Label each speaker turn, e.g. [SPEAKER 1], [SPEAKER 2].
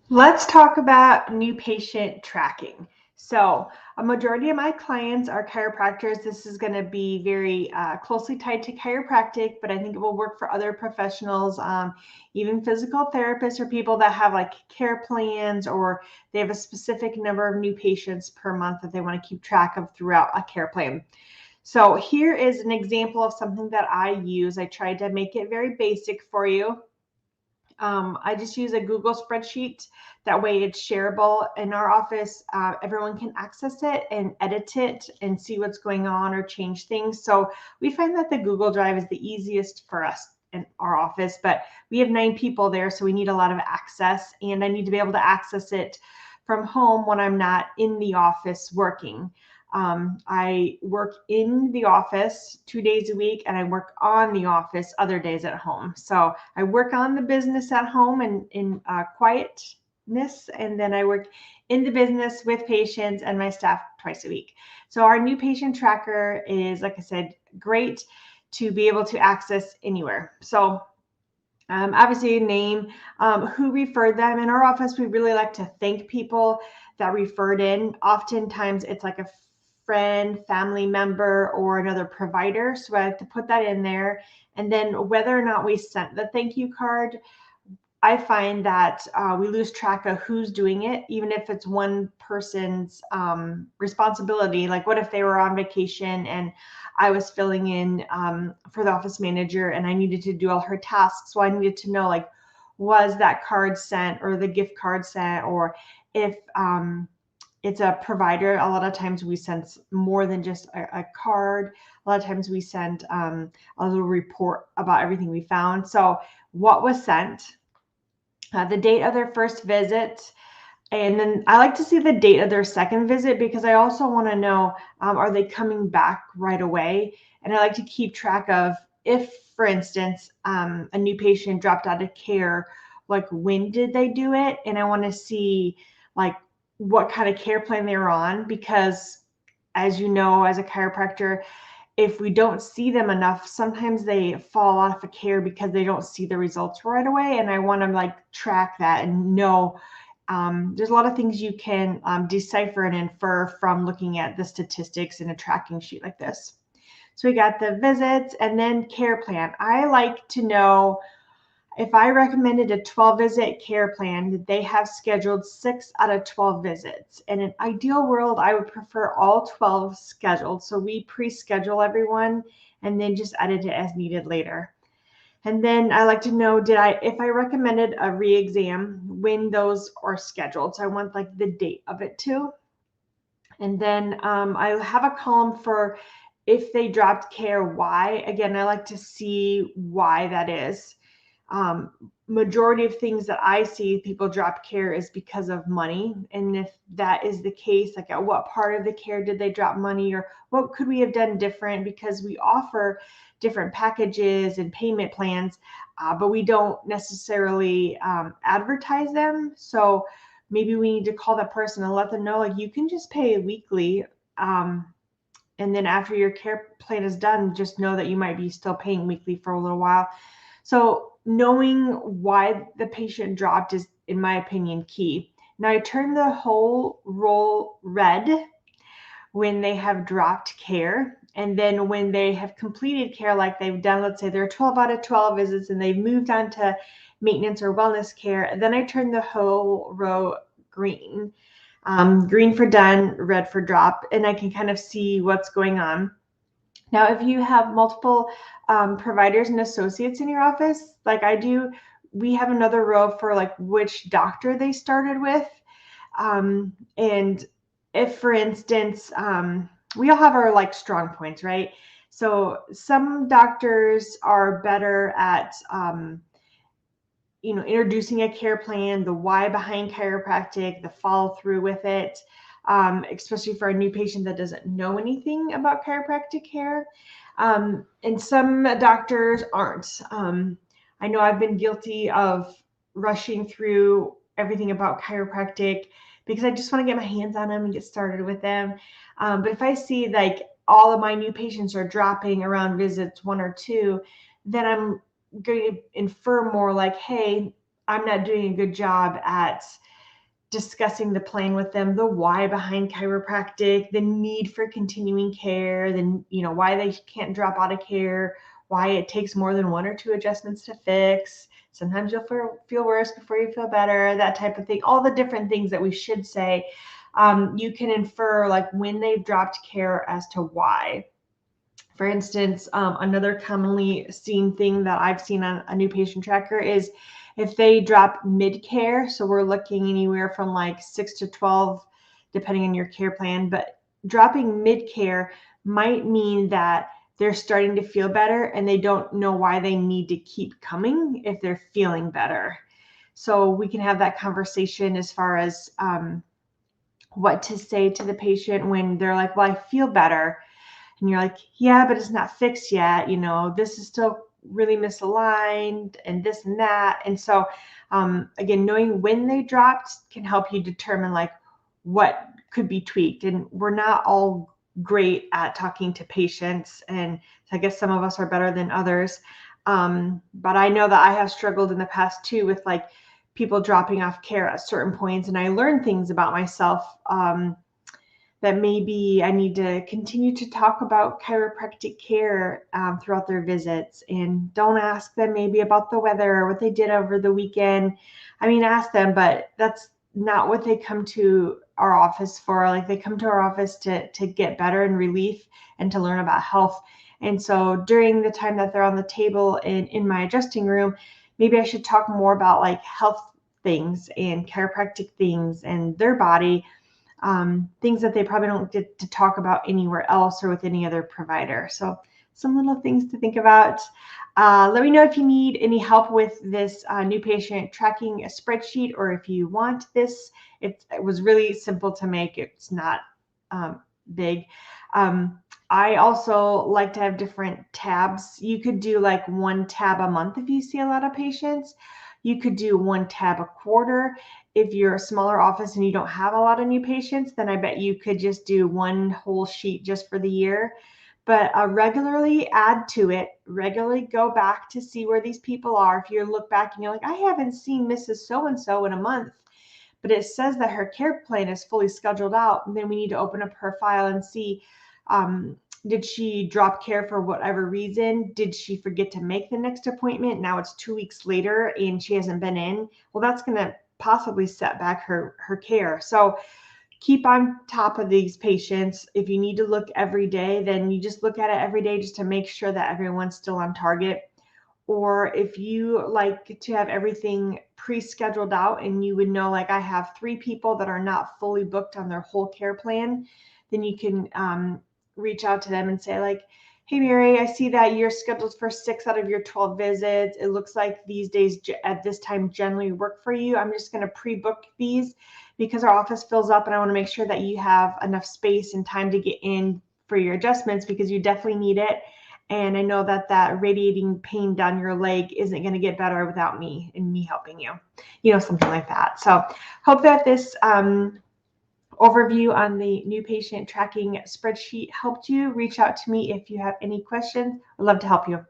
[SPEAKER 1] Let's talk about new patient tracking. So, a majority of my clients are chiropractors. This is going to be very closely tied to chiropractic, but I think it will work for other professionals, even physical therapists or people that have like care plans or they have a specific number of new patients per month that they want to keep track of throughout a care plan. So, here is an example of something that I use. I tried to make it very basic for you. I just use a Google spreadsheet. That way it's shareable in our office. Everyone can access it and edit it and see what's going on or change things. So we find that the Google Drive is the easiest for us in our office, but we have 9 people there, so we need a lot of access, and I need to be able to access it from home when I'm not in the office working. I work in the office 2 days a week, and I work on the office other days at home. So I work on the business at home and in quietness, and then I work in the business with patients and my staff twice a week. So our new patient tracker is, like I said, great to be able to access anywhere. So obviously name who referred them. In our office, we really like to thank people that referred in. Oftentimes it's like a friend, family member, or another provider. So I like to put that in there. And then whether or not we sent the thank you card, I find that we lose track of who's doing it, even if it's one person's responsibility. Like, what if they were on vacation and I was filling in for the office manager and I needed to do all her tasks? So I needed to know, like, was that card sent or the gift card sent? Or if it's a provider, a lot of times we send more than just a card. A lot of times we send a little report about everything we found. So, what was sent? The date of their first visit, and then I like to see the date of their second visit because I also want to know, are they coming back right away? And I like to keep track of if, for instance, a new patient dropped out of care, like when did they do it? And I want to see like what kind of care plan they were on, because as you know, as a chiropractor, if we don't see them enough, sometimes they fall off of care because they don't see the results right away. And I want to like track that and know there's a lot of things you can decipher and infer from looking at the statistics in a tracking sheet like this. So we got the visits and then care plan. I like to know if I recommended a 12 visit care plan, that they have scheduled 6 out of 12 visits. In an ideal world, I would prefer all 12 scheduled. So we pre-schedule everyone and then just edit it as needed later. And then I like to know, if I recommended a re-exam, when those are scheduled. So I want like the date of it too. And then I have a column for if they dropped care, why. Again, I like to see why that is. Majority of things that I see people drop care is because of money. And if that is the case, like at what part of the care did they drop money, or what could we have done different? Because we offer different packages and payment plans, but we don't necessarily advertise them. So maybe we need to call that person and let them know, like, you can just pay weekly. And then after your care plan is done, just know that you might be still paying weekly for a little while. So knowing why the patient dropped is, in my opinion, key. Now I turn the whole roll red when they have dropped care. And then when they have completed care, like they've done, let's say they're 12 out of 12 visits and they've moved on to maintenance or wellness care, then I turn the whole row green. Green for done, red for drop, and I can kind of see what's going on. Now, if you have multiple providers and associates in your office, like I do, we have another row for like which doctor they started with. And if, for instance, we all have our like strong points, right? So some doctors are better at, introducing a care plan, the why behind chiropractic, the follow through with it, especially for a new patient that doesn't know anything about chiropractic care. And some doctors aren't. I know I've been guilty of rushing through everything about chiropractic because I just want to get my hands on them and get started with them. But if I see like all of my new patients are dropping around visits 1 or 2, then I'm going to infer more like, hey, I'm not doing a good job at discussing the plan with them, the why behind chiropractic, the need for continuing care, then why they can't drop out of care, why it takes more than 1 or 2 adjustments to fix. Sometimes you'll feel worse before you feel better, that type of thing. All the different things that we should say. You can infer like when they've dropped care as to why. For instance, another commonly seen thing that I've seen on a new patient tracker is if they drop mid-care, so we're looking anywhere from like 6 to 12, depending on your care plan, but dropping mid-care might mean that they're starting to feel better and they don't know why they need to keep coming if they're feeling better. So we can have that conversation as far as what to say to the patient when they're like, well, I feel better. And you're like, yeah, but it's not fixed yet. This is still really misaligned and this and that. And so, again, knowing when they dropped can help you determine like what could be tweaked. And we're not all great at talking to patients. And I guess some of us are better than others. But I know that I have struggled in the past too with like people dropping off care at certain points. And I learned things about myself that maybe I need to continue to talk about chiropractic care throughout their visits, and don't ask them maybe about the weather or what they did over the weekend. I mean, ask them, but that's not what they come to our office for. Like, they come to our office to get better and relief and to learn about health. And so during the time that they're on the table in my adjusting room, maybe I should talk more about like health things and chiropractic things and their body, things that they probably don't get to talk about anywhere else or with any other provider. So some little things to think about. Let me know if you need any help with this new patient tracking spreadsheet, or if you want this. It was really simple to make. It's not big. I also like to have different tabs. You could do like 1 tab a month if you see a lot of patients. You could do 1 tab a quarter. If you're a smaller office and you don't have a lot of new patients, then I bet you could just do 1 whole sheet just for the year. But regularly add to it, regularly go back to see where these people are. If you look back and you're like, I haven't seen Mrs. So-and-so in a month, but it says that her care plan is fully scheduled out, and then we need to open up her file and see, did she drop care for whatever reason? Did she forget to make the next appointment? Now it's 2 weeks later and she hasn't been in. Well, that's going to possibly set back her care. So keep on top of these patients. If you need to look every day, then you just look at it every day just to make sure that everyone's still on target. Or if you like to have everything pre-scheduled out and you would know, like, I have 3 people that are not fully booked on their whole care plan, then you can reach out to them and say like, hey, Mary, I see that you're scheduled for 6 out of your 12 visits. It looks like these days at this time generally work for you. I'm just going to pre-book these because our office fills up, and I want to make sure that you have enough space and time to get in for your adjustments, because you definitely need it. And I know that that radiating pain down your leg isn't going to get better without me and me helping you, something like that. So hope that this overview on the new patient tracking spreadsheet helped you. Reach out to me if you have any questions. I'd love to help you.